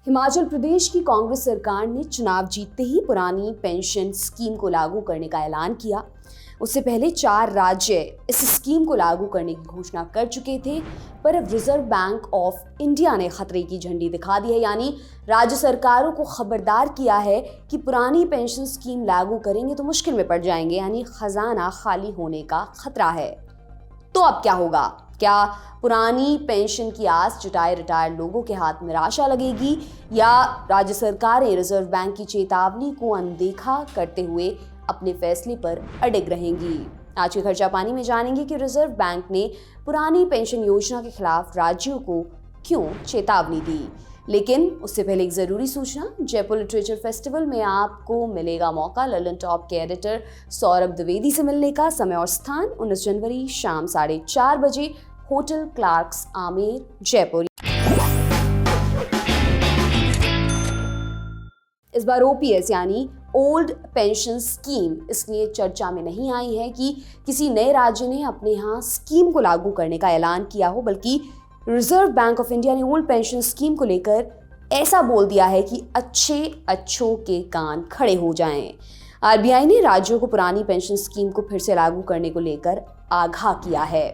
हिमाचल प्रदेश की कांग्रेस सरकार ने चुनाव जीतते ही पुरानी पेंशन स्कीम को लागू करने का ऐलान किया। उससे पहले 4 राज्य इस स्कीम को लागू करने की घोषणा कर चुके थे, पर अब रिजर्व बैंक ऑफ इंडिया ने खतरे की झंडी दिखा दी है। यानी राज्य सरकारों को खबरदार किया है कि पुरानी पेंशन स्कीम लागू करेंगे तो मुश्किल में पड़ जाएंगे, यानी खजाना खाली होने का खतरा है। तो अब क्या होगा? क्या पुरानी पेंशन की आस जुटाए रिटायर्ड लोगों के हाथ में निराशा लगेगी, या राज्य सरकारें रिजर्व बैंक की चेतावनी को अनदेखा करते हुए अपने फैसले पर अडिग रहेंगी? आज के खर्चा पानी में जानेंगे कि रिजर्व बैंक ने पुरानी पेंशन योजना के खिलाफ राज्यों को क्यों चेतावनी दी। लेकिन उससे पहले एक जरूरी सूचना, जयपुर लिटरेचर फेस्टिवल में आपको मिलेगा मौका ललन टॉप के एडिटर सौरभ द्विवेदी से मिलने का। समय और स्थान 19 जनवरी शाम 4:30 बजे, होटल क्लार्क्स आमेर, जयपुर। इस बार ओपीएस यानी ओल्ड पेंशन स्कीम इसलिए चर्चा में नहीं आई है कि किसी नए राज्य ने अपने यहाँ स्कीम को लागू करने का ऐलान किया हो, बल्कि रिजर्व बैंक ऑफ इंडिया ने ओल्ड पेंशन स्कीम को लेकर ऐसा बोल दिया है कि अच्छों के कान खड़े हो जाएं। आरबीआई ने राज्यों को पुरानी पेंशन स्कीम को फिर से लागू करने को लेकर आगाह किया है।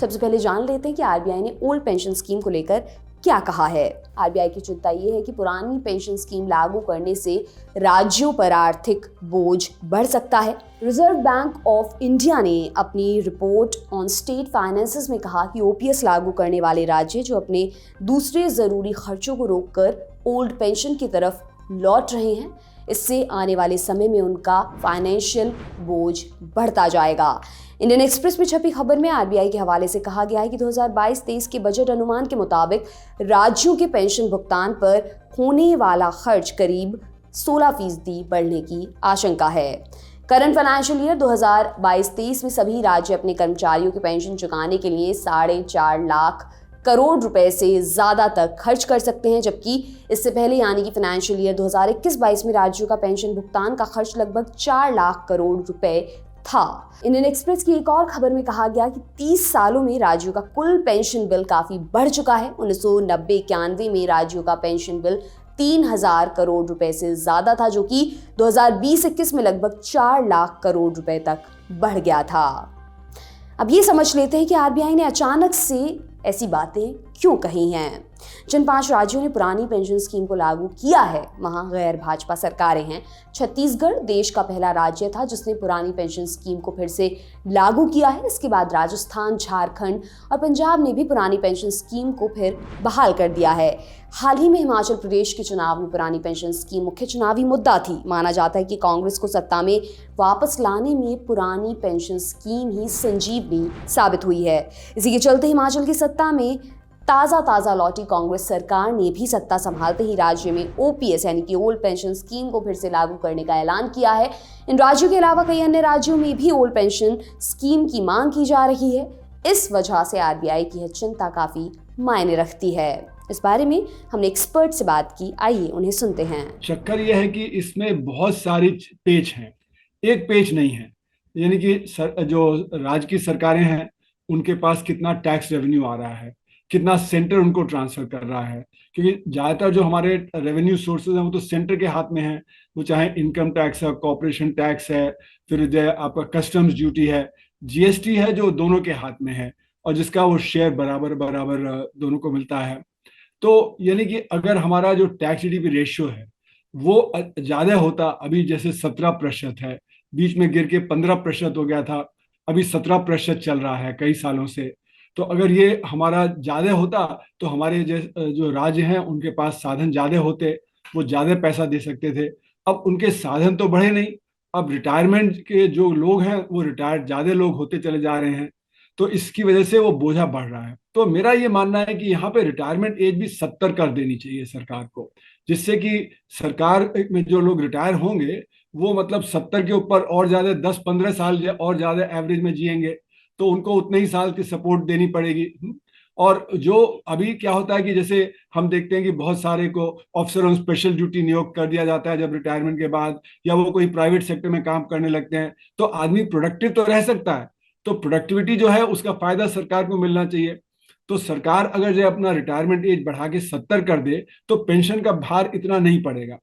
सबसे पहले जान लेते हैं कि आरबीआई ने ओल्ड पेंशन स्कीम को लेकर क्या कहा है। आरबीआई की चिंता ये है कि पुरानी पेंशन स्कीम लागू करने से राज्यों पर आर्थिक बोझ बढ़ सकता है। रिजर्व बैंक ऑफ इंडिया ने अपनी रिपोर्ट ऑन स्टेट फाइनेंसेस में कहा कि ओपीएस लागू करने वाले राज्य जो अपने दूसरे जरूरी खर्चों को रोककर ओल्ड पेंशन की तरफ लौट रहे हैं, इससे आने वाले समय में उनका फाइनेंशियल बोझ बढ़ता जाएगा। इंडियन एक्सप्रेस में छपी खबर में आरबीआई के हवाले से कहा गया है कि 2022-23 के बजट अनुमान के मुताबिक राज्यों के पेंशन भुगतान पर होने वाला खर्च करीब 16% बढ़ने की आशंका है। करंट फाइनेंशियल ईयर 2022-23 में सभी राज्य अपने कर्मचारियों के पेंशन चुकाने के लिए 4.5 लाख करोड़ रुपए से ज्यादा तक खर्च कर सकते हैं, जबकि इससे पहले यानी कि फाइनेंशियल ईयर 2021-22 में राज्यों का पेंशन भुगतान का खर्च लगभग 4 लाख करोड़ रुपए था। इंडियन एक्सप्रेस की एक और खबर में कहा गया कि 30 सालों में राज्यों का कुल पेंशन बिल काफी बढ़ चुका है। 1990-91 में राज्यों का पेंशन बिल 3000 करोड़ रुपए से ज्यादा था, जो कि 2020-21 में लगभग 4 लाख करोड़ रुपए तक बढ़ गया था। अब ये समझ लेते हैं कि आरबीआई ने अचानक से ऐसी बातें क्यों कही हैं। जिन 5 राज्यों ने पुरानी पेंशन स्कीम को लागू किया है, वहां गैर भाजपा सरकारें हैं। छत्तीसगढ़ देश का पहला राज्य था जिसने पुरानी पेंशन स्कीम को फिर से लागू किया है। इसके बाद राजस्थान, झारखंड और पंजाब ने भी पुरानी पेंशन स्कीम को फिर बहाल कर दिया है। हाल ही में हिमाचल प्रदेश के चुनाव में पुरानी पेंशन स्कीम मुख्य चुनावी मुद्दा थी। माना जाता है कि कांग्रेस को सत्ता में वापस लाने में पुरानी पेंशन स्कीम ही संजीवनी साबित हुई है। इसी के चलते हिमाचल की सत्ता में ताज़ा लौटी कांग्रेस सरकार ने भी सत्ता संभालते ही राज्य में ओपीएस यानी कि ओल्ड पेंशन स्कीम को फिर से लागू करने का ऐलान किया है। इन राज्यों के अलावा कई अन्य राज्यों में भी ओल्ड पेंशन स्कीम की मांग की जा रही है। इस वजह से आरबीआई की यह चिंता काफी मायने रखती है। इस बारे में हमने एक्सपर्ट से बात की, आइए उन्हें सुनते हैं। चक्कर यह है कि इसमें बहुत सारी पेच हैं, एक पेच नहीं है। यानी कि जो राज्य की सरकारें हैं उनके पास कितना टैक्स रेवेन्यू आ रहा है, कितना सेंटर उनको ट्रांसफर कर रहा है, क्योंकि ज्यादातर जो हमारे रेवेन्यू सोर्सेज हैं वो तो सेंटर के हाथ में हैं। वो चाहे इनकम टैक्स है, कॉर्पोरेशन टैक्स है, फिर जो आपका कस्टम्स ड्यूटी है, जीएसटी है, जो दोनों के हाथ में है और जिसका वो शेयर बराबर बराबर दोनों को मिलता है। तो यानी कि अगर हमारा जो टैक्स जीडीपी रेशियो है वो ज्यादा होता, अभी जैसे 17% है, बीच में गिर के 15% हो गया था, अभी 17% चल रहा है कई सालों से। तो अगर ये हमारा ज्यादा होता तो हमारे जो राज्य हैं उनके पास साधन ज्यादा होते, वो ज्यादा पैसा दे सकते थे। अब उनके साधन तो बढ़े नहीं, अब रिटायरमेंट के जो लोग हैं वो रिटायर्ड ज्यादा लोग होते चले जा रहे हैं, तो इसकी वजह से वो बोझा बढ़ रहा है। तो मेरा ये मानना है कि यहाँ पे रिटायरमेंट एज भी 70 कर देनी चाहिए सरकार को, जिससे कि सरकार में जो लोग रिटायर होंगे वो मतलब 70 के ऊपर और ज्यादा 10-15 साल और ज्यादा एवरेज में जिएंगे, तो उनको उतने ही साल की सपोर्ट देनी पड़ेगी। और जो अभी क्या होता है कि जैसे हम देखते हैं कि बहुत सारे को ऑफिसर ऑन स्पेशल ड्यूटी नियुक्त कर दिया जाता है जब रिटायरमेंट के बाद, या वो कोई प्राइवेट सेक्टर में काम करने लगते हैं, तो आदमी प्रोडक्टिव तो रह सकता है, तो प्रोडक्टिविटी जो है उसका फायदा सरकार को मिलना चाहिए। तो सरकार अगर जो अपना रिटायरमेंट एज बढ़ा के 70 कर दे तो पेंशन का भार इतना नहीं पड़ेगा।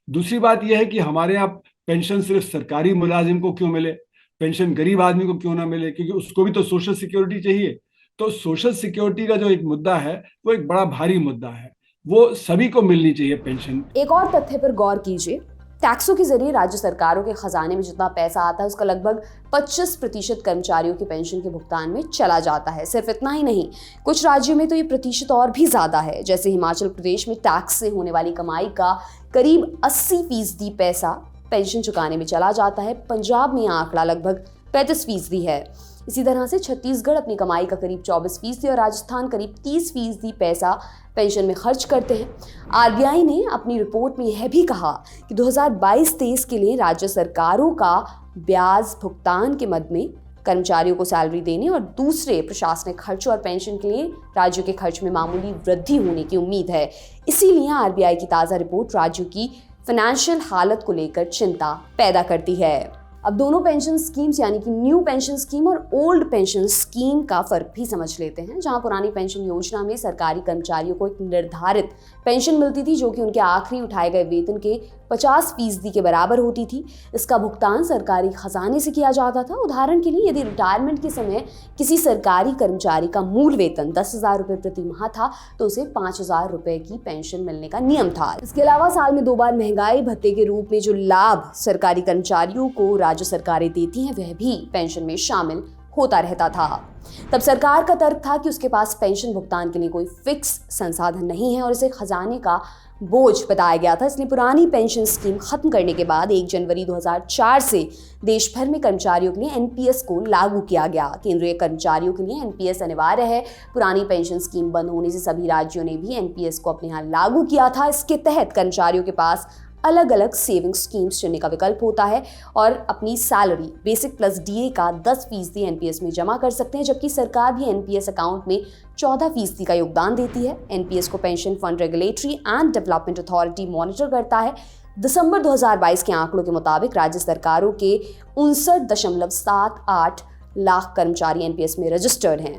दूसरी बात यह है कि हमारे यहाँ पेंशन सिर्फ सरकारी मुलाजिम को क्यों मिले, पेंशन गरीब आदमी को क्यों ना मिले, क्योंकि उसको भी तो सोशल सिक्योरिटी चाहिए। तो सोशल सिक्योरिटी का जो एक मुद्दा है वो एक बड़ा भारी मुद्दा है, वो सभी को मिलनी चाहिए पेंशन। एक और तथ्य पर गौर कीजिए, टैक्सों के जरिए राज्य सरकारों के खजाने में जितना पैसा आता है उसका लगभग 25% कर्मचारियों के पेंशन के भुगतान में चला जाता है। सिर्फ इतना ही नहीं, कुछ राज्यों में तो ये प्रतिशत और भी ज्यादा है। जैसे हिमाचल प्रदेश में टैक्स से होने वाली कमाई का करीब 80% पैसा पेंशन चुकाने में चला जाता है। पंजाब में आंकड़ा लगभग 35% है। इसी तरह से छत्तीसगढ़ अपनी कमाई का करीब 24% और राजस्थान करीब 30% पैसा पेंशन में खर्च करते हैं। आरबीआई ने अपनी रिपोर्ट में यह भी कहा कि 2022-23 के लिए राज्य सरकारों का ब्याज भुगतान के मद में कर्मचारियों को सैलरी देने और दूसरे प्रशासनिक खर्चों और पेंशन के लिए राज्यों के खर्च में मामूली वृद्धि होने की उम्मीद है। इसीलिए आरबीआई की ताज़ा रिपोर्ट राज्यों की फाइनेंशियल हालत को लेकर चिंता पैदा करती है। अब दोनों पेंशन स्कीम्स यानी कि न्यू पेंशन स्कीम और ओल्ड पेंशन स्कीम का फर्क भी समझ लेते हैं। जहां पुरानी पेंशन योजना में सरकारी कर्मचारियों को एक निर्धारित पेंशन मिलती थी जो कि उनके आखिरी उठाए गए वेतन के 50% के बराबर होती थी। इसका भुगतान सरकारी खजाने से किया जाता था। उदाहरण के लिए यदि रिटायरमेंट के समय किसी सरकारी कर्मचारी का मूल वेतन 10,000 रुपये प्रति माह था तो उसे 5,000 रुपये की पेंशन मिलने का नियम था। इसके अलावा साल में 2 बार महंगाई भत्ते के रूप में जो लाभ सरकारी कर्मचारियों को राज्य सरकारें देती हैं वह भी पेंशन में शामिल होता रहता था। तब सरकार का तर्क था कि उसके पास पेंशन भुगतान के लिए कोई फिक्स संसाधन नहीं है और इसे खजाने का बोझ बताया गया था। इसलिए पुरानी पेंशन स्कीम खत्म करने के बाद 1 जनवरी 2004 से देश भर में कर्मचारियों के लिए एनपीएस को लागू किया गया। केंद्रीय कर्मचारियों के लिए एनपीएस अनिवार्य है। पुरानी पेंशन स्कीम बंद होने से सभी राज्यों ने भी एनपीएस को अपने यहाँ लागू किया था। इसके तहत कर्मचारियों के पास अलग अलग सेविंग स्कीम्स चुनने का विकल्प होता है और अपनी सैलरी बेसिक प्लस डीए का 10% एनपीएस में जमा कर सकते हैं, जबकि सरकार भी एनपीएस अकाउंट में 14% का योगदान देती है। एनपीएस को pension fund regulatory and development authority monitor करता है। दिसंबर 2022 के आंकड़ों के मुताबिक राज्य सरकारों के 59.78 लाख कर्मचारी एनपीएस में रजिस्टर्ड हैं।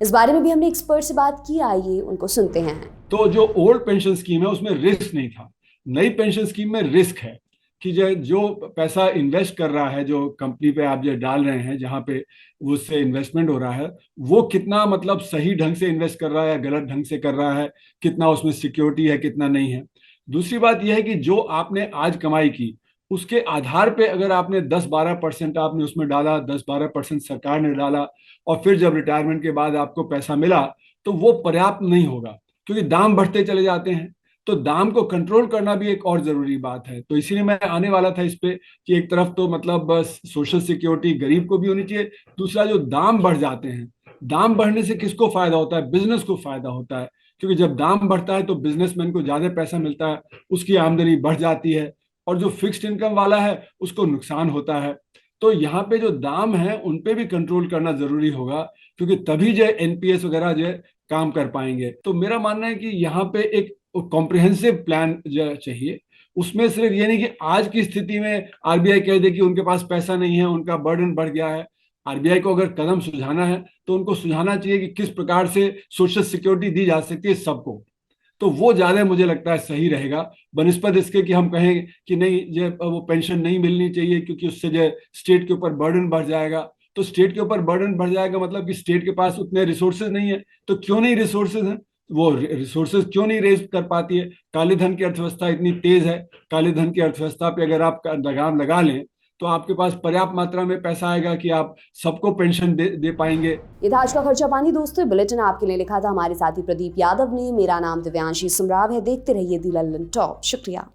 इस बारे में भी हमने एक्सपर्ट से बात की, आइए उनको सुनते हैं। तो जो ओल्ड पेंशन स्कीम है उसमें रिस्क नहीं था, नई पेंशन स्कीम में रिस्क है कि जो पैसा इन्वेस्ट कर रहा है, जो कंपनी पे आप जो डाल रहे हैं, जहां पे उससे इन्वेस्टमेंट हो रहा है, वो कितना मतलब सही ढंग से इन्वेस्ट कर रहा है या गलत ढंग से कर रहा है, कितना उसमें सिक्योरिटी है, कितना नहीं है। दूसरी बात यह है कि जो आपने आज कमाई की उसके आधार पे अगर आपने 10-12% आपने उसमें डाला, 10-12% सरकार ने डाला और फिर जब रिटायरमेंट के बाद आपको पैसा मिला तो वो पर्याप्त नहीं होगा, क्योंकि दाम बढ़ते चले जाते हैं। तो दाम को कंट्रोल करना भी एक और जरूरी बात है। तो इसीलिए मैं आने वाला था इस पे कि एक तरफ तो मतलब बस सोशल सिक्योरिटी गरीब को भी होनी चाहिए, दूसरा जो दाम बढ़ जाते हैं, दाम बढ़ने से किसको फायदा होता है? बिजनेस को फायदा होता है, क्योंकि जब दाम बढ़ता है तो बिजनेसमैन को ज्यादा पैसा मिलता है, उसकी आमदनी बढ़ जाती है, और जो फिक्स्ड इनकम वाला है उसको नुकसान होता है। तो यहाँ पे जो दाम है उन पे भी कंट्रोल करना जरूरी होगा, क्योंकि तभी जो एनपीएस वगैरह जो काम कर पाएंगे। तो मेरा मानना है कि यहाँ पे एक कॉम्प्रिहेंसिव प्लान चाहिए। उसमें सिर्फ ये नहीं कि आज की स्थिति में आरबीआई कह दे कि उनके पास पैसा नहीं है, उनका बर्डन बढ़ गया है। आरबीआई को अगर कदम सुझाना है तो उनको सुझाना चाहिए कि किस प्रकार से सोशल सिक्योरिटी दी जा सकती है सबको। तो वो ज्यादा मुझे लगता है सही रहेगा, बनिस्बत इसके कि हम कहें कि नहीं ये वो पेंशन नहीं मिलनी चाहिए क्योंकि उससे जो स्टेट के ऊपर बर्डन बढ़ जाएगा। तो स्टेट के ऊपर बर्डन बढ़ जाएगा मतलब कि स्टेट के पास उतने रिसोर्सेज नहीं है। तो क्यों नहीं रिसोर्सेज हैं, वो रिसोर्सेज क्यों नहीं रेज कर पाती है? काले धन की अर्थव्यवस्था इतनी तेज है, काले धन की अर्थव्यवस्था पे अगर आप लगाम लगा लें तो आपके पास पर्याप्त मात्रा में पैसा आएगा कि आप सबको पेंशन दे पाएंगे। ये था आज का खर्चा पानी दोस्तों। बुलेटिन आपके लिए लिखा था हमारे साथी प्रदीप यादव ने। मेरा नाम दिव्यांशी सुमराव है। देखते रहिए दी लल्लन टॉप। शुक्रिया।